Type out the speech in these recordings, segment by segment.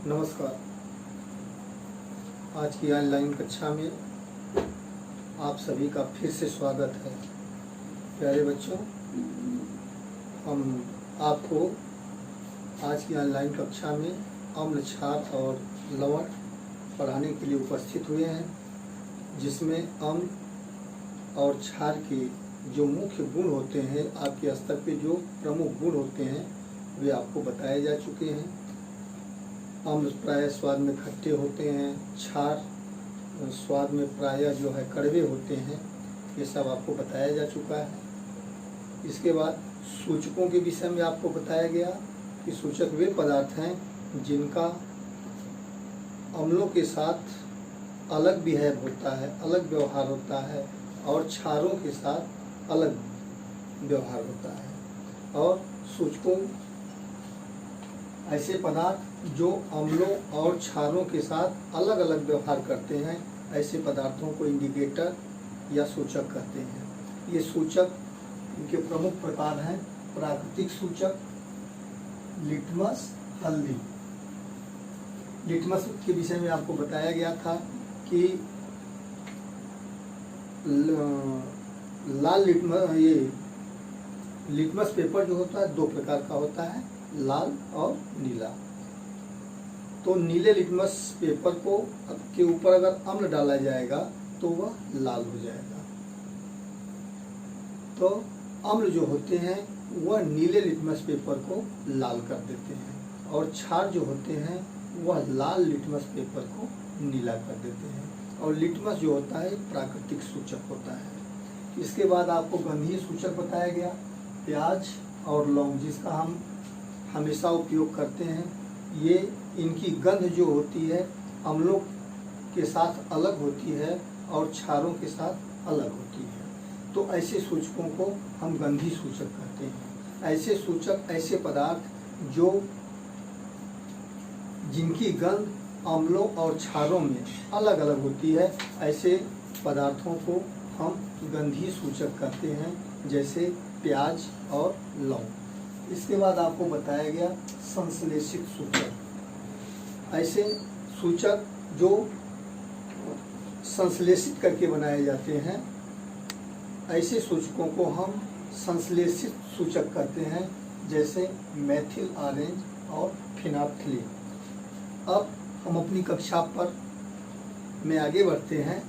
नमस्कार। आज की ऑनलाइन कक्षा में आप सभी का फिर से स्वागत है। प्यारे बच्चों, हम आपको आज की ऑनलाइन कक्षा में अम्ल, क्षार और लवण पढ़ाने के लिए उपस्थित हुए हैं, जिसमें अम्ल और क्षार के जो मुख्य गुण होते हैं, आपके स्तर पे जो प्रमुख गुण होते हैं वे आपको बताए जा चुके हैं। अम्ल प्रायः स्वाद में खट्टे होते हैं, क्षार स्वाद में प्रायः जो है कड़वे होते हैं। ये सब आपको बताया जा चुका है। इसके बाद सूचकों के विषय में आपको बताया गया कि सूचक वे पदार्थ हैं जिनका अम्लों के साथ अलग बिहेव होता है, अलग व्यवहार होता है, और क्षारों के साथ अलग व्यवहार होता है। और सूचकों ऐसे पदार्थ जो अम्लों और क्षारों के साथ अलग अलग व्यवहार करते हैं, ऐसे पदार्थों को इंडिकेटर या सूचक कहते हैं। ये सूचक, इनके प्रमुख प्रकार हैं प्राकृतिक सूचक, लिटमस, हल्दी। लिटमस के विषय में आपको बताया गया था कि लाल लिटमस, ये लिटमस पेपर जो होता है दो प्रकार का होता है, लाल और नीला। तो नीले लिटमस पेपर को के ऊपर अगर अम्ल डाला जाएगा तो वह लाल हो जाएगा। तो अम्ल जो होते हैं वह नीले लिटमस पेपर को लाल कर देते हैं, और क्षार जो होते हैं वह लाल लिटमस पेपर को नीला कर देते हैं। और लिटमस जो होता है प्राकृतिक सूचक होता है। इसके बाद आपको गंधीय सूचक बताया गया, प्याज और लौंग, जिसका हम हमेशा उपयोग करते हैं। ये इनकी गंध जो होती है अम्लों के साथ अलग होती है और क्षारों के साथ अलग होती है। तो ऐसे सूचकों को हम गंधीय सूचक कहते हैं। ऐसे सूचक ऐसे पदार्थ जो जिनकी गंध अम्लों और क्षारों में अलग अलग होती है, ऐसे पदार्थों को हम गंधीय सूचक कहते हैं, जैसे प्याज और लौंग। इसके बाद आपको बताया गया संश्लेषित सूचक। ऐसे सूचक जो संश्लेषित करके बनाए जाते हैं, ऐसे सूचकों को हम संश्लेषित सूचक कहते हैं, जैसे मेथिल ऑरेंज और फिनोल्फ्थालीन। अब हम अपनी कक्षा पर में आगे बढ़ते हैं।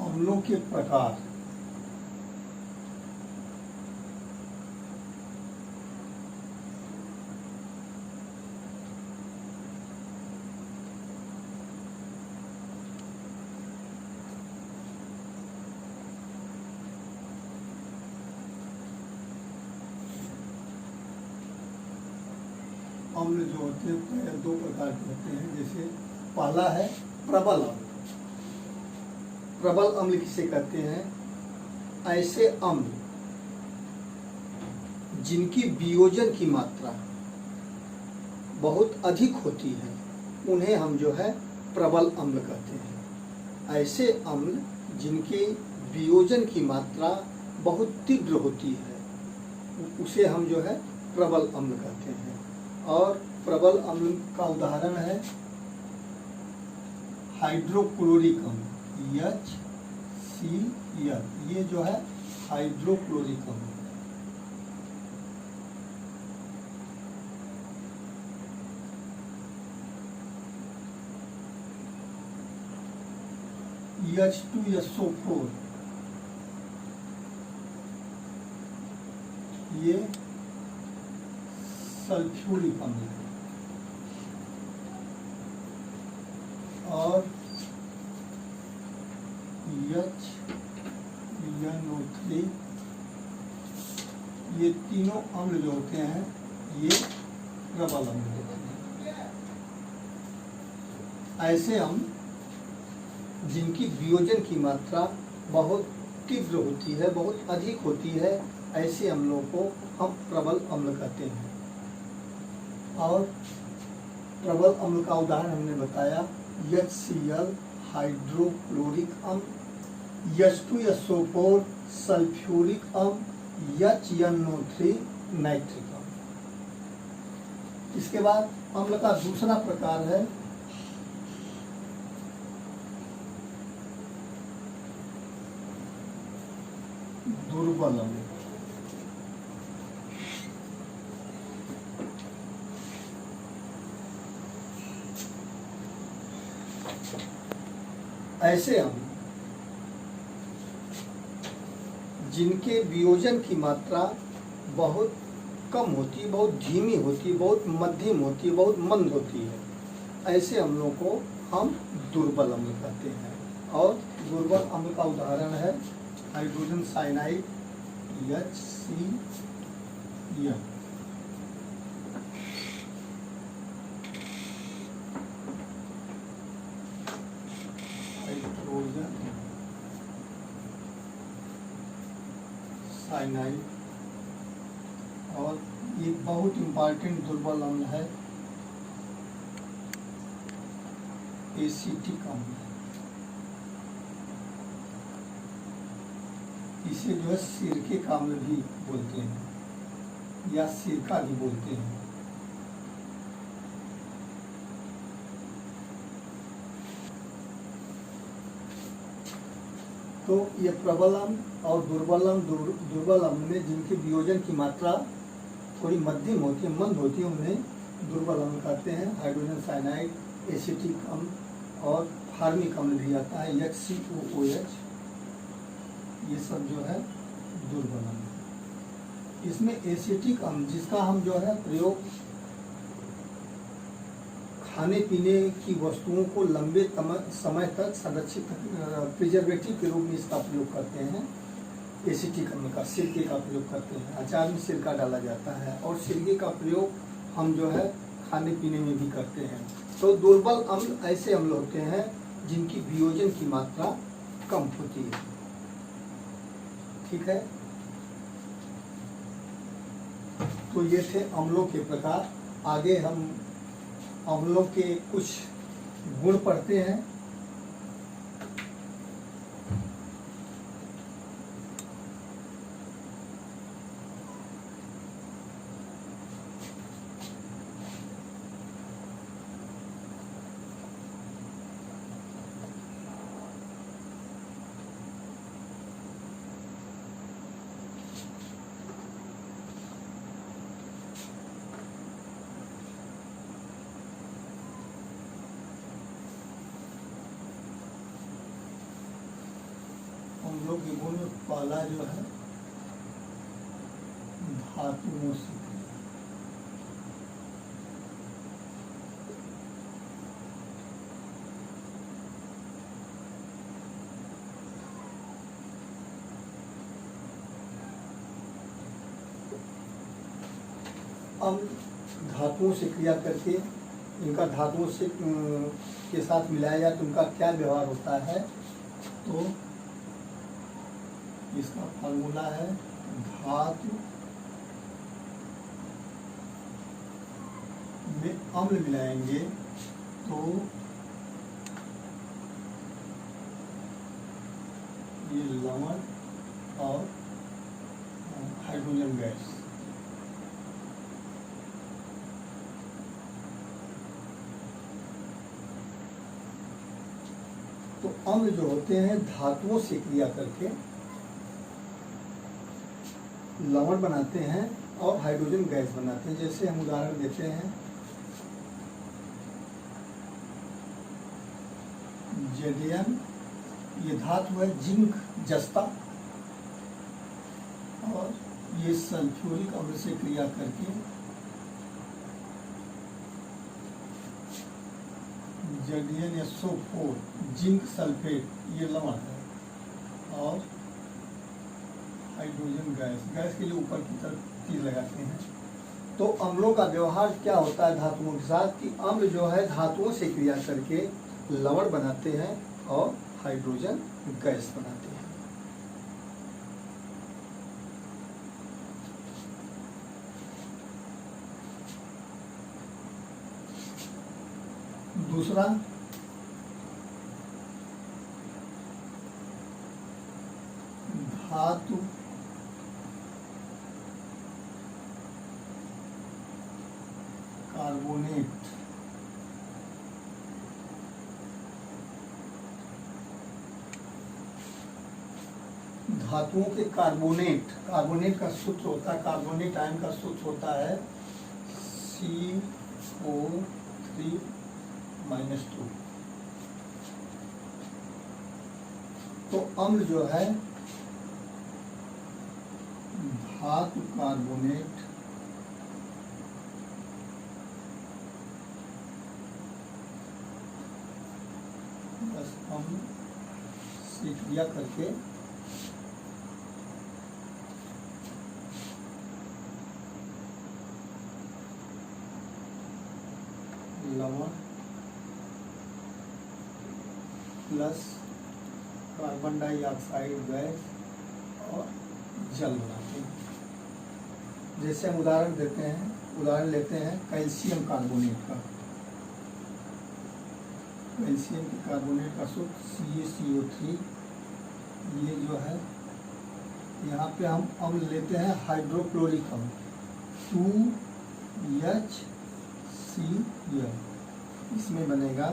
अम्लों के प्रकार। अम्ल जो होते हैं दो प्रकार के होते हैं। जैसे पहला है प्रबल अम्ल। प्रबल अम्ल किसे कहते हैं? ऐसे अम्ल जिनकी वियोजन की मात्रा बहुत अधिक होती है, उन्हें हम जो है प्रबल अम्ल कहते हैं। ऐसे अम्ल जिनकी वियोजन की मात्रा बहुत तीव्र होती है, उसे हम जो है प्रबल अम्ल कहते हैं। और प्रबल अम्ल का उदाहरण है हाइड्रोक्लोरिक अम्ल, HCl। ये जो है हाइड्रोक्लोरिक अम्ल। H2SO4, ये सल्फ्यूरिक अम्ल है। और HNO3, ये तीनों अम्ल जो होते हैं ये प्रबल अम्ल होते हैं। ऐसे अम्ल जिनकी वियोजन की मात्रा बहुत तीव्र होती है, बहुत अधिक होती है, ऐसे अम्लों को हम प्रबल अम्ल कहते हैं। और प्रबल अम्ल का उदाहरण हमने बताया HCl हाइड्रोक्लोरिक अम्ल, H2SO4 सल्फ्यूरिक अम्ल, HNO3 नाइट्रिक अम्ल। इसके बाद अम्ल का दूसरा प्रकार है दुर्बल अम्ल। ऐसे अम्ल जिनके वियोजन की मात्रा बहुत कम होती है, बहुत धीमी होती है, बहुत मध्यम होती है, बहुत मंद होती है, ऐसे अम्लों को हम दुर्बल अम्ल कहते हैं। और दुर्बल अम्ल का उदाहरण है hydrogen cyanide HCl, hydrogen cyanide. और ये बहुत इम्पॉर्टेंट दुर्बल अम्ल है एसिटिक अम्ल। इसे जो है सिरके का अम्ल भी बोलते हैं या सिरका भी बोलते हैं। तो ये प्रबल अम्ल और दुर्बल अम्ल में जिनके वियोजन की मात्रा थोड़ी मध्यम होती है, मंद होती है, उन्हें दुर्बल अम्ल कहते हैं। हाइड्रोजन साइनाइड, एसिटिक अम्ल और फार्मिक अम्ल भी आता है HCOOH, ये सब जो है दुर्बल अम्ल। इसमें एसिटिक अम्ल जिसका हम जो है प्रयोग खाने पीने की वस्तुओं को लंबे समय तक संरक्षित प्रिजर्वेटिव के रूप में इसका प्रयोग करते हैं। एसिटिक अम्ल का सिरके का प्रयोग करते हैं, अचार में सिरका डाला जाता है और सिरके का प्रयोग हम जो है खाने पीने में भी करते हैं। तो दुर्बल अम्ल ऐसे अम्ल होते हैं जिनकी वियोजन की मात्रा कम होती है। ठीक है, तो ये थे अम्लों के प्रकार। आगे हम अम्लों के कुछ गुण पढ़ते हैं। अम्लों के गुण में पहला जो है धातुओं से अम्ल धातुओं से क्रिया करके इनका धातुओं से के साथ मिलाया जाए तो उनका क्या व्यवहार होता है। तो इसका फॉर्मूला है धातु में अम्ल मिलाएंगे तो ये लवण और हाइड्रोजन गैस, तो अम्ल जो होते हैं धातुओं से क्रिया करके लवण बनाते हैं और हाइड्रोजन गैस बनाते हैं। जैसे हम उदाहरण देते हैं जेडियम, ये धातु है जिंक जस्ता, और ये सल्फ्यूरिक अम्ल से क्रिया करके ZnSO4 जिंक सल्फेट, ये लवण है, और हाइड्रोजन गैस के लिए ऊपर की तरफ तीर लगाते हैं। तो अम्लों का व्यवहार क्या होता है धातुओं के साथ कि अम्ल जो है धातुओं से क्रिया करके लवण बनाते हैं और हाइड्रोजन गैस बनाते हैं। दूसरा धातु कार्बोनेट, धातुओं के कार्बोनेट, कार्बोनेट का सूत्र होता है, कार्बोनेट आयन का सूत्र होता है CO3-2। तो अम्ल जो है धातु कार्बोनेट बस अम्ल से क्रिया करके लवण प्लस कार्बन डाइऑक्साइड गैस और जल बनाते हैं। जैसे हम उदाहरण लेते हैं कैल्शियम कार्बोनेट का। कैल्शियम के कार्बोनेट का सूत्र CaCO3। ये जो है यहाँ पे हम अम्ल लेते हैं हाइड्रोक्लोरिक अम्ल 2HCl। इसमें बनेगा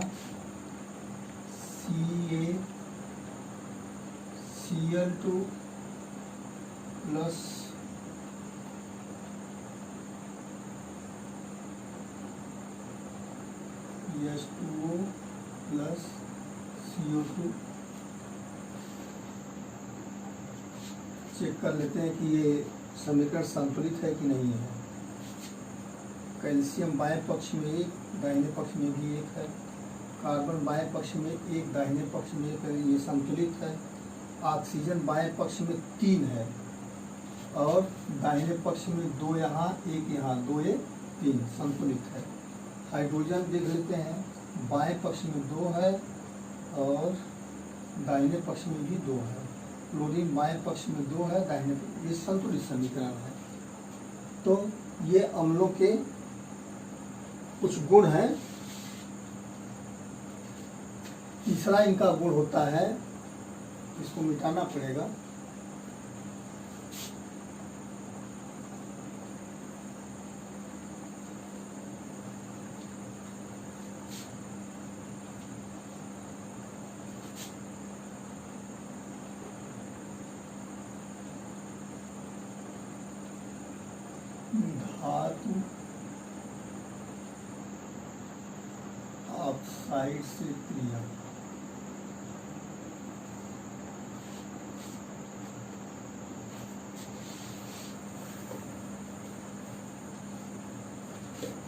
CaCl2 plus H2O plus CO2। Check कर लेते हैं कि ये समीकरण संतुलित है कि नहीं है। कैल्शियम बाएं पक्ष में 1, दाहिने पक्ष में भी 1 है। कार्बन बाएं पक्ष में 1, दाहिने पक्ष में 1 है, ये संतुलित है। ऑक्सीजन बाएं पक्ष में 3 है और दाहिने पक्ष में 2 यहाँ 1 यहाँ, 2 ये 3, संतुलित है। हाइड्रोजन देख लेते हैं, बाएं पक्ष में 2 है और दाहिने पक्ष में भी 2 है। क्लोरीन बाएं पक्ष में 2 है, दाहिने, ये संतुलित समीकरण है। तो ये अम्लों के कुछ गुण हैं। तीसरा इनका गुण होता है, इसको मिटाना पड़ेगा, धातु ऑक्साइड से क्रिया।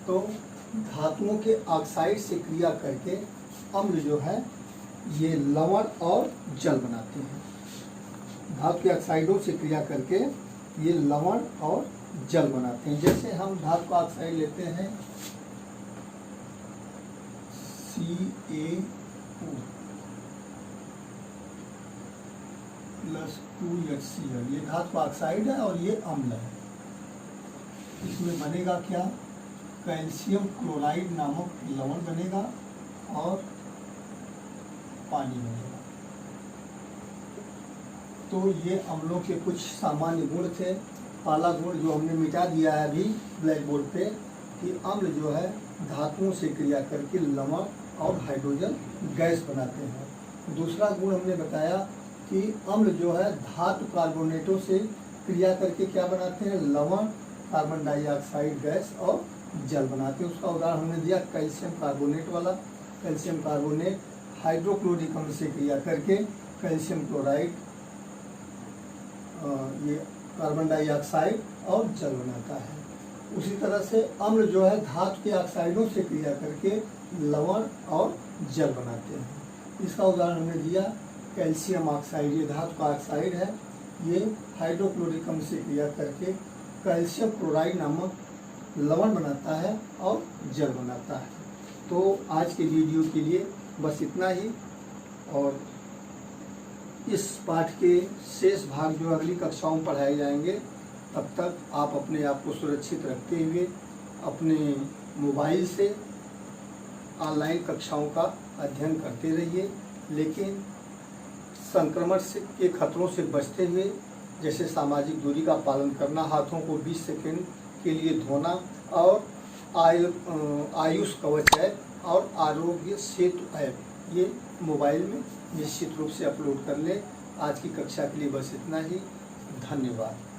तो धातुओं के ऑक्साइड से क्रिया करके अम्ल जो है ये लवण और जल बनाते हैं। धातु के ऑक्साइडों से क्रिया करके ये लवण और जल बनाते हैं। जैसे हम धातु का ऑक्साइड लेते हैं CaO प्लस 2HCl, ये धातु का ऑक्साइड है और ये अम्ल है। इसमें बनेगा क्या, कैल्शियम क्लोराइड नामक लवण बनेगा और पानी बनेगा। तो ये अम्लों के कुछ सामान्य गुण थे। पहला गुण जो हमने मिटा दिया है अभी ब्लैक बोर्ड पे, कि अम्ल जो है धातुओं से क्रिया करके लवण और हाइड्रोजन गैस बनाते हैं। दूसरा गुण हमने बताया कि अम्ल जो है धातु कार्बोनेटों से क्रिया करके क्या बनाते हैं, लवण, कार्बन डाइऑक्साइड गैस और जल बनाते हैं। उसका उदाहरण हमने दिया कैल्शियम कार्बोनेट वाला। कैल्शियम कार्बोनेट हाइड्रोक्लोरिक अम्ल से क्रिया करके कैल्शियम क्लोराइड, ये कार्बन डाइऑक्साइड और जल बनाता है। उसी तरह से अम्ल जो है धातु के ऑक्साइडों से क्रिया करके लवण और जल बनाते हैं। इसका उदाहरण हमने दिया कैल्शियम ऑक्साइड, ये धातु का ऑक्साइड है, ये हाइड्रोक्लोरिक अम्ल से क्रिया करके कैल्शियम क्लोराइड नामक लवण बनाता है और जल बनाता है। तो आज के वीडियो के लिए बस इतना ही, और इस पाठ के शेष भाग जो अगली कक्षाओं में पढ़ाए जाएंगे, तब तक आप अपने आप को सुरक्षित रखते हुए अपने मोबाइल से ऑनलाइन कक्षाओं का अध्ययन करते रहिए, लेकिन संक्रमण से के खतरों से बचते हुए, जैसे सामाजिक दूरी का पालन करना, हाथों को 20 सेकंड के लिए धोना और आयुष कवच ऐप और आरोग्य सेतु ऐप ये मोबाइल में निश्चित रूप से अपलोड कर लें। आज की कक्षा के लिए बस इतना ही। धन्यवाद।